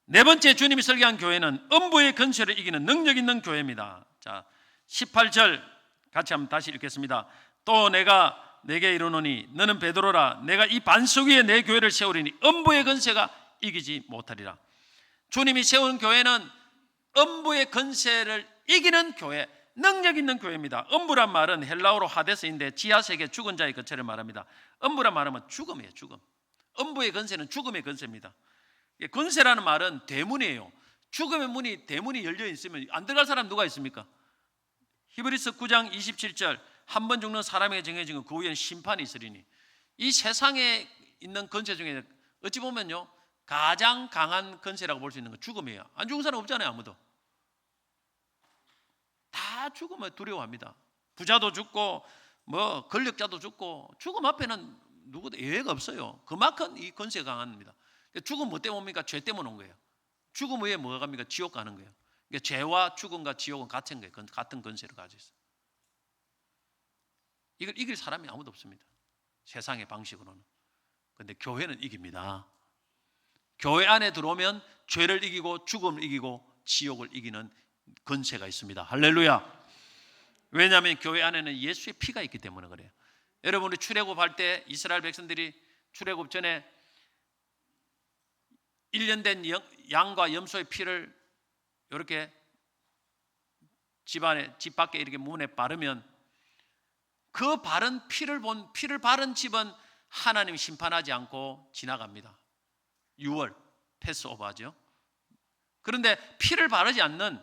네 번째, 주님이 설계한 교회는 음부의 근세를 이기는 능력 있는 교회입니다. 자, 18절 같이 한번 다시 읽겠습니다. 또 내가 내게 이르노니 너는 베드로라. 내가 이 반석 위에 내 교회를 세우리니 음부의 근세가 이기지 못하리라. 주님이 세운 교회는 음부의 근세를 이기는 교회, 능력 있는 교회입니다. 음부란 말은 헬라어로 하데스인데 지하세계 죽은 자의 거처를 말합니다. 음부란 말하면 죽음이에요. 죽음. 음부의 근세는 죽음의 근세입니다. 근세라는 말은 대문이에요. 죽음의 문이, 대문이 열려 있으면 안 들어갈 사람 누가 있습니까? 히브리서 9장 27절, 한 번 죽는 사람에게 정해진 것, 그 후에는 심판이 있으리니. 이 세상에 있는 근세 중에 어찌 보면요 가장 강한 근세라고 볼 수 있는 건 죽음이에요. 안 죽은 사람 없잖아요. 아무도. 다 죽음을 두려워합니다. 부자도 죽고 뭐 권력자도 죽고, 죽음 앞에는 누구도 예외가 없어요. 그만큼 이 근세가 강합니다. 죽음 뭐 때문에 옵니까? 죄 때문에 온 거예요. 죽음 후에 뭐가 갑니까? 지옥 가는 거예요. 그러니까 죄와 죽음과 지옥은 같은 거예요. 같은 근세를 가지고 있어요. 이걸 이길 사람이 아무도 없습니다. 세상의 방식으로는. 그런데 교회는 이깁니다. 교회 안에 들어오면 죄를 이기고 죽음을 이기고 지옥을 이기는 근세가 있습니다. 할렐루야. 왜냐하면 교회 안에는 예수의 피가 있기 때문에 그래요. 여러분이 출애굽할 때 이스라엘 백성들이 출애굽 전에 1년 된 양과 염소의 피를 이렇게 집 밖에 이렇게 문에 바르면 그 바른 피를 바른 집은 하나님이 심판하지 않고 지나갑니다. 6월 패스오버하죠. 그런데 피를 바르지 않는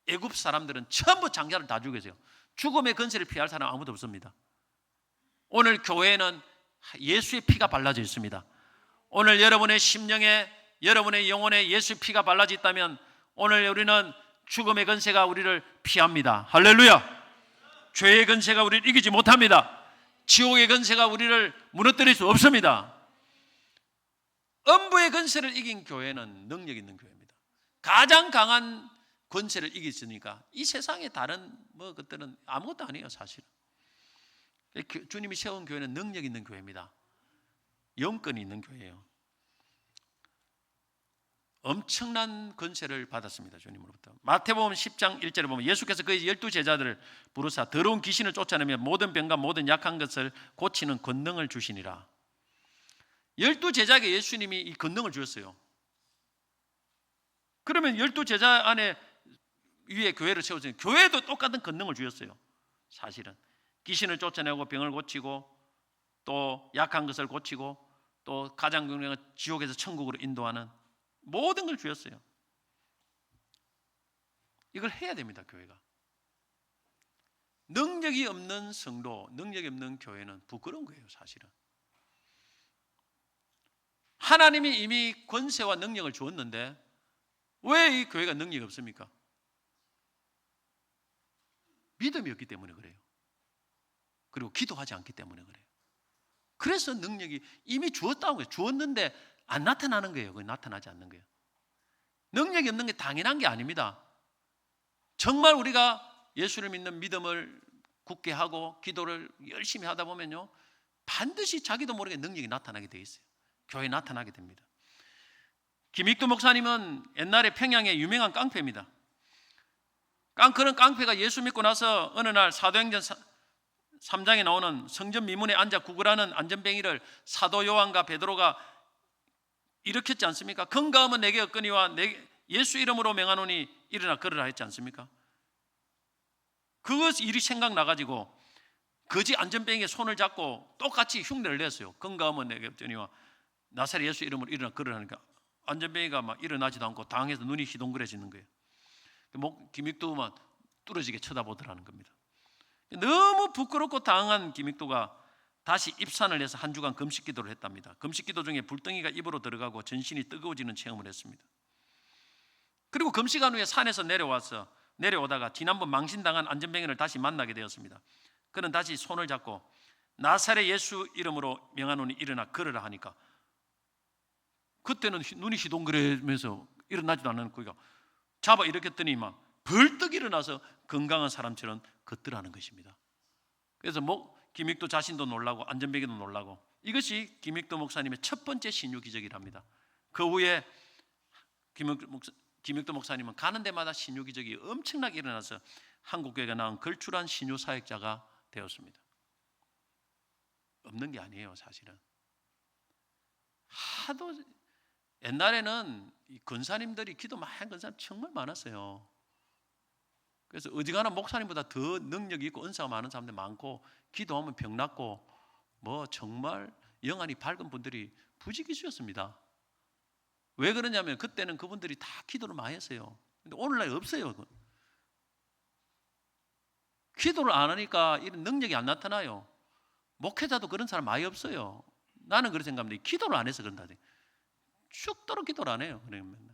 애굽 사람들은 전부 장자를 다 죽여서요. 죽음의 근세를 피할 사람 아무도 없습니다. 오늘 교회에는 예수의 피가 발라져 있습니다. 오늘 여러분의 심령에, 여러분의 영혼에 예수의 피가 발라져 있다면 오늘 우리는 죽음의 근세가 우리를 피합니다. 할렐루야. 죄의 근세가 우리를 이기지 못합니다. 지옥의 근세가 우리를 무너뜨릴 수 없습니다. 음부의 근세를 이긴 교회는 능력 있는 교회입니다. 가장 강한 권세를 이겼으니까 이 세상의 다른 것들은 아무것도 아니에요. 사실은 주님이 세운 교회는 능력 있는 교회입니다. 영권이 있는 교회예요. 엄청난 권세를 받았습니다. 주님으로부터. 마태복음 10장 1절에 보면 예수께서 그의 12제자들을 부르사 더러운 귀신을 쫓아내며 모든 병과 모든 약한 것을 고치는 권능을 주시니라. 12제자에게 예수님이 이 권능을 주셨어요. 그러면 12제자 안에 위에 교회를 세웠어요. 교회도 똑같은 권능을 주셨어요. 사실은 귀신을 쫓아내고 병을 고치고 또 약한 것을 고치고 또 가장 중요한 지옥에서 천국으로 인도하는 모든 걸 주셨어요. 이걸 해야 됩니다. 교회가. 능력이 없는 성도, 능력이 없는 교회는 부끄러운 거예요. 사실은 하나님이 이미 권세와 능력을 주었는데 왜 이 교회가 능력이 없습니까? 믿음이 없기 때문에 그래요. 그리고 기도하지 않기 때문에 그래요. 그래서 능력이 이미 주었다고 해요. 주었는데 안 나타나는 거예요. 그게 나타나지 않는 거예요. 능력이 없는 게 당연한 게 아닙니다. 정말 우리가 예수를 믿는 믿음을 굳게 하고 기도를 열심히 하다 보면요, 반드시 자기도 모르게 능력이 나타나게 돼 있어요. 교회에 나타나게 됩니다. 김익두 목사님은 옛날에 평양의 유명한 깡패입니다. 그런 깡패가 예수 믿고 나서 어느 날 사도행전 3장에 나오는 성전 미문에 앉아 구걸하는 안전뱅이를 사도 요한과 베드로가 일으켰지 않습니까? 건강하면 내게 얻거니와 예수 이름으로 명하노니 일어나 걸으라 했지 않습니까? 그것 일이 생각나가지고 거지 안전뱅이의 손을 잡고 똑같이 흉내를 냈어요. 건강하면 내게 얻거니와 나사렛 예수 이름으로 일어나 걸으라니까 안전뱅이가 막 일어나지도 않고 당해서 눈이 희동그레지는 거예요. 김익도만 뚫어지게 쳐다보더라는 겁니다. 너무 부끄럽고 당한 김익도가 다시 입산을 해서 한 주간 금식 기도를 했답니다. 금식 기도 중에 불덩이가 입으로 들어가고 전신이 뜨거워지는 체험을 했습니다. 그리고 금식한 후에 산에서 내려오다가 지난번 망신당한 안전뱅이를 다시 만나게 되었습니다. 그는 다시 손을 잡고 나사렛 예수 이름으로 명하노니 일어나 걸으라 하니까 그때는 눈이 희동그레면서 일어나지도 않는 거니까 잡아 일으켰더니 막 벌떡 일어나서 건강한 사람처럼 걷더라는 것입니다. 그래서 김익도 자신도 놀라고 안전뱅이도 놀라고, 이것이 김익도 목사님의 첫 번째 신유 기적이랍니다. 그 후에 김익도 목사님은 가는 데마다 신유 기적이 엄청나게 일어나서 한국교회가 낳은 걸출한 신유 사역자가 되었습니다. 없는 게 아니에요. 사실은 하도 옛날에는 이 권사님들이 기도 많이 한 권사님 정말 많았어요. 그래서 어지간한 목사님보다 더 능력이 있고 은사가 많은 사람들 많고 기도하면 병 낫고 정말 영안이 밝은 분들이 부지기수였습니다. 왜 그러냐면 그때는 그분들이 다 기도를 많이 했어요. 근데 오늘날 없어요. 기도를 안 하니까 이런 능력이 안 나타나요. 목회자도 그런 사람 많이 없어요. 나는 그렇게 생각합니다. 기도를 안 해서 그런다. 죽도록 기도를 안 해요. 그러면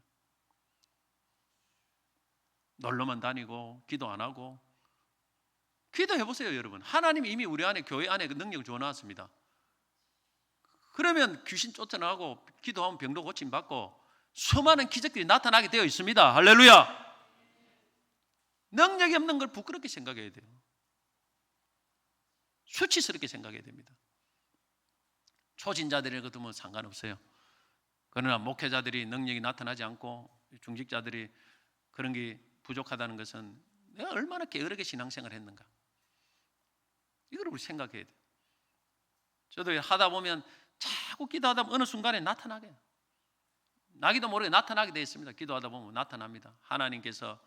놀러만 다니고 기도 안 하고. 기도해 보세요, 여러분. 하나님이 이미 우리 안에 교회 안에 그 능력을 주어 놨습니다. 그러면 귀신 쫓아나가고 기도하면 병도 고침 받고 수많은 기적들이 나타나게 되어 있습니다. 할렐루야. 능력이 없는 걸 부끄럽게 생각해야 돼요. 수치스럽게 생각해야 됩니다. 초진자들의 것도 뭐 상관없어요. 그러나 목회자들이 능력이 나타나지 않고 중직자들이 그런 게 부족하다는 것은 내가 얼마나 게으르게 신앙생활을 했는가, 이걸 우리 생각해야 돼요. 저도 하다 보면 자꾸 기도하다 보면 어느 순간에 나타나게, 나기도 모르게 나타나게 되어 있습니다. 기도하다 보면 나타납니다. 하나님께서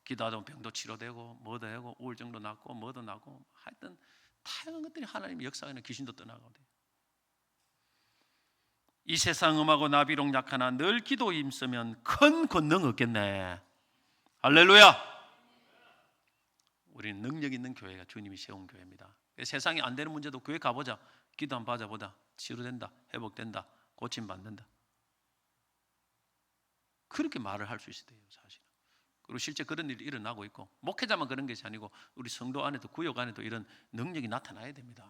기도하다 보면 병도 치료되고 뭐도 하고 우울증도 낫고 뭐도 낫고 하여튼 다양한 것들이 하나님 역사에는 귀신도 떠나가고 돼요. 이 세상 음하고 나비록 약하나 늘 기도 힘쓰면 큰 권능 얻겠네. 할렐루야. 우리는 능력 있는 교회가 주님이 세운 교회입니다. 세상에 안 되는 문제도 교회 가보자, 기도 한번 받아보자, 치료된다, 회복된다, 고침받는다, 그렇게 말을 할 수 있어야 돼요. 사실은. 그리고 실제 그런 일이 일어나고 있고, 목회자만 그런 것이 아니고 우리 성도 안에도 구역 안에도 이런 능력이 나타나야 됩니다.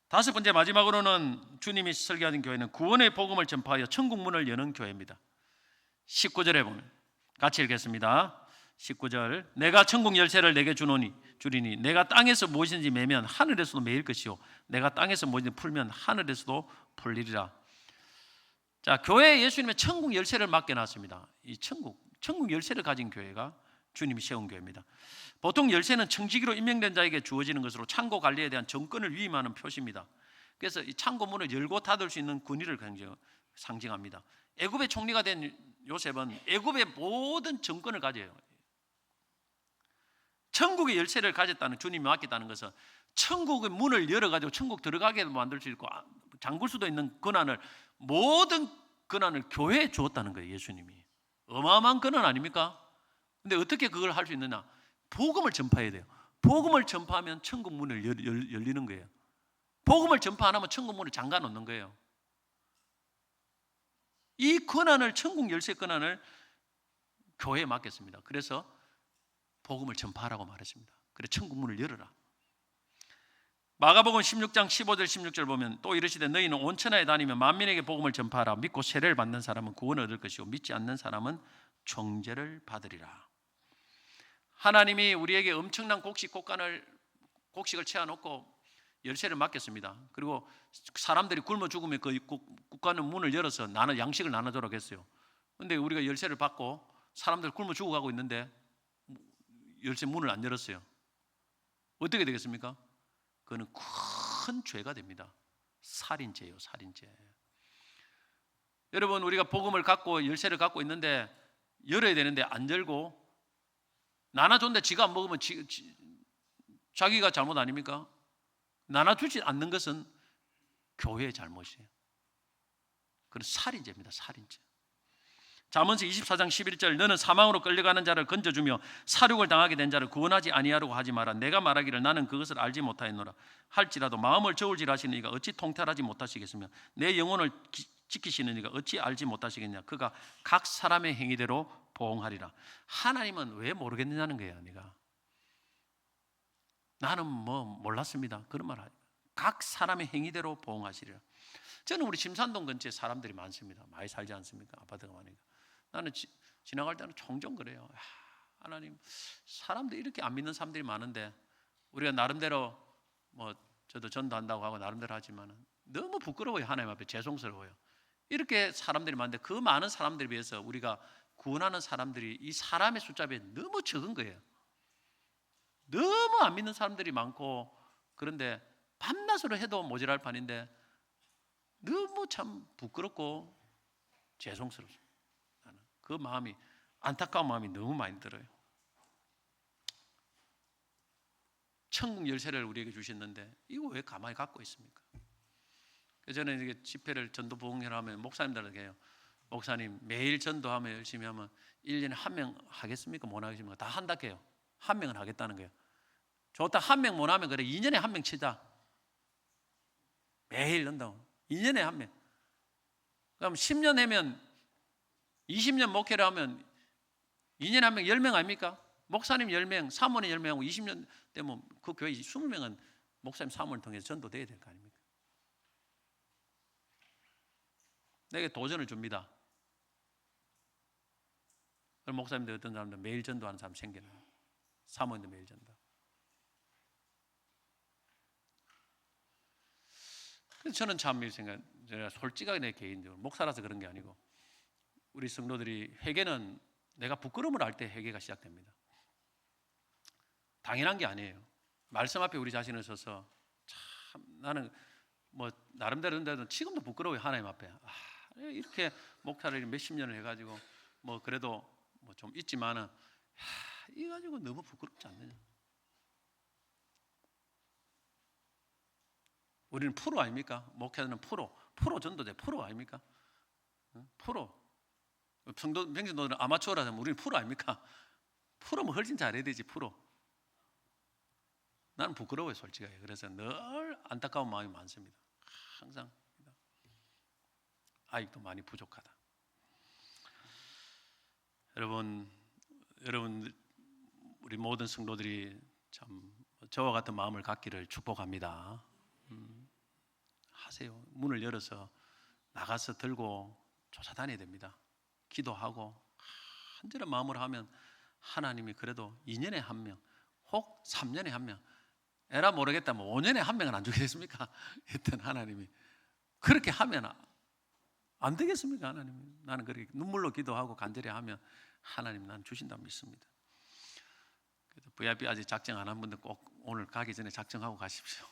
다섯 번째, 마지막으로는 주님이 설계하신 교회는 구원의 복음을 전파하여 천국 문을 여는 교회입니다. 19절에 보면 같이 읽겠습니다. 19절 내가 천국 열쇠를 내게 주리니 내가 땅에서 무엇인지 매면 하늘에서도 매일 것이요 내가 땅에서 무엇인지 풀면 하늘에서도 풀리리라. 자, 교회에 예수님의 천국 열쇠를 맡겨놨습니다. 이 천국 열쇠를 가진 교회가 주님이 세운 교회입니다. 보통 열쇠는 청지기로 임명된 자에게 주어지는 것으로 창고 관리에 대한 정권을 위임하는 표시입니다. 그래서 이 창고 문을 열고 닫을 수 있는 권위를 상징합니다. 애굽의 총리가 된 요셉은 애굽의 모든 정권을 가져요. 천국의 열쇠를 가졌다는, 주님이 맡겼다는 것은 천국의 문을 열어가지고 천국 들어가게 만들 수 있고 잠글 수도 있는 권한을, 모든 권한을 교회에 주었다는 거예요. 예수님이. 어마어마한 권한 아닙니까? 근데 어떻게 그걸 할 수 있느냐? 복음을 전파해야 돼요. 복음을 전파하면 천국 문을 열리는 거예요. 복음을 전파 안 하면 천국 문을 잠가 놓는 거예요. 이 권한을, 천국 열쇠 권한을 교회에 맡겼습니다. 그래서 복음을 전파하라고 말했습니다. 그래 천국 문을 열어라. 마가복음 16장 15절 16절 보면 또 이르시되 너희는 온 천하에 다니며 만민에게 복음을 전파하라. 믿고 세례를 받는 사람은 구원을 얻을 것이고 믿지 않는 사람은 정죄를 받으리라. 하나님이 우리에게 엄청난 곡식을 채워놓고 열쇠를 맡겼습니다. 그리고 사람들이 굶어 죽으면 그 국가는 문을 열어서 양식을 나눠주라고 했어요. 그런데 우리가 열쇠를 받고 사람들 굶어 죽어가고 있는데 열쇠 문을 안 열었어요. 어떻게 되겠습니까? 그거는 큰 죄가 됩니다. 살인죄예요, 살인죄. 여러분, 우리가 복음을 갖고 열쇠를 갖고 있는데 열어야 되는데 안 열고 나눠줬는데 지가 안 먹으면 자기가 잘못 아닙니까? 나눠주지 않는 것은 교회의 잘못이에요. 그건 살인죄입니다, 살인죄. 잠언서 24장 11절 너는 사망으로 끌려가는 자를 건져주며 사륙을 당하게 된 자를 구원하지 아니하려고 하지 마라. 내가 말하기를 나는 그것을 알지 못하였노라 할지라도 마음을 저울질하시는 이가 어찌 통달하지 못하시겠으며 내 영혼을 지키시는 이가 어찌 알지 못하시겠냐. 그가 각 사람의 행위대로 보응하리라. 하나님은 왜 모르겠느냐는 거예요. 네가 나는 몰랐습니다. 그런 말 하지. 각 사람의 행위대로 보응하시리라. 저는 우리 심산동 근처에 사람들이 많습니다. 많이 살지 않습니까? 아파트가 많으니까. 나는 지나갈 때는 종종 그래요. 하나님, 사람들이 이렇게 안 믿는 사람들이 많은데 우리가 나름대로 저도 전도한다고 하고 나름대로 하지만 너무 부끄러워요. 하나님 앞에 죄송스러워요. 이렇게 사람들이 많은데 그 많은 사람들에 비해서 우리가 구원하는 사람들이 이 사람의 숫자에 너무 적은 거예요. 너무 안 믿는 사람들이 많고 그런데 밤낮으로 해도 모자랄 판인데 너무 참 부끄럽고 죄송스럽습니다. 그 마음이, 안타까운 마음이 너무 많이 들어요. 천국 열쇠를 우리에게 주셨는데 이거 왜 가만히 갖고 있습니까? 저는 이게 집회를 전도 부흥회를 하면 목사님들에게 해요. 목사님 매일 전도하면 열심히 하면 1년에 한 명 하겠습니까? 못 하겠습니까? 다 한다 해요. 한 명은 하겠다는 거예요. 좋다. 한 명 못 하면 그래 2년에 한 명 치자. 매일 넣는다고. 2년에 한 명. 그럼 10년 하면 20년 목회를 하면 2년에 한 명 10명 아닙니까? 목사님 10명, 사모님 10명하고 20년 되면 그 교회 20명은 목사님 사모를 통해서 전도돼야 될 거 아닙니까? 내게 도전을 줍니다. 그럼 목사님들 어떤 사람들 매일 전도하는 사람 생겨나요. 사모님도 매일 전도. 그래서 저는 참 이 생각, 제가 솔직하게 내 개인적으로 목사라서 그런 게 아니고 우리 성도들이 회개는 내가 부끄러움을 알 때 회개가 시작됩니다. 당연한 게 아니에요. 말씀 앞에 우리 자신을 서서 참 나는 나름대로 지금도 부끄러워요. 하나님 앞에. 이렇게 목사를 몇십 년을 해가지고 그래도 좀 있지만은 이 가지고 너무 부끄럽지 않느냐. 우리는 프로 아닙니까? 목회자는 프로 전도자 프로 아닙니까? 프로. 평신도들은 아마추어라면 우리는 프로 아닙니까? 프로면 훨씬 잘해야 되지. 프로. 나는 부끄러워요, 솔직하게. 그래서 늘 안타까운 마음이 많습니다. 항상 아직도 많이 부족하다. 여러분 우리 모든 성도들이 참 저와 같은 마음을 갖기를 축복합니다. 하세요. 문을 열어서 나가서 들고 쫓아다녀야 됩니다. 기도하고 간절한 마음으로 하면 하나님이 그래도 2년에 한 명, 혹 3년에 한 명, 에라 모르겠다 뭐 5년에 한 명은 안 주겠습니까? 했던 하나님이 그렇게 하면 안 되겠습니까? 하나님, 나는 그렇게 눈물로 기도하고 간절히 하면 하나님 난 주신다 믿습니다. 그래서 VIP 아직 작정 안 한 분들 꼭 오늘 가기 전에 작정하고 가십시오.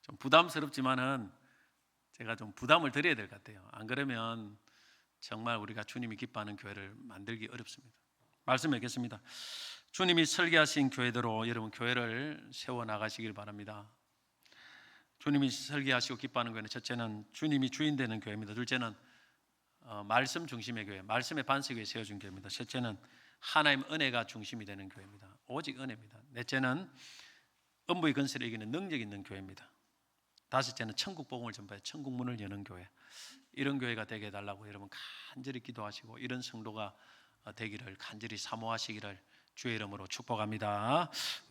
좀 부담스럽지만은 제가 좀 부담을 드려야 될 것 같아요. 안 그러면 정말 우리가 주님이 기뻐하는 교회를 만들기 어렵습니다. 말씀 읽겠습니다. 주님이 설계하신 교회대로 여러분 교회를 세워 나가시길 바랍니다. 주님이 설계하시고 기뻐하는 교회는 첫째는 주님이 주인 되는 교회입니다. 둘째는 말씀 중심의 교회, 말씀의 반석 위에 세워준 교회입니다. 셋째는 하나님 은혜가 중심이 되는 교회입니다. 오직 은혜입니다. 넷째는 음부의 근세를 이기는 능력 있는 교회입니다. 다섯째는 천국 복음을 전파해 천국 문을 여는 교회. 이런 교회가 되게 해달라고 여러분 간절히 기도하시고 이런 성도가 되기를 간절히 사모하시기를 주의 이름으로 축복합니다.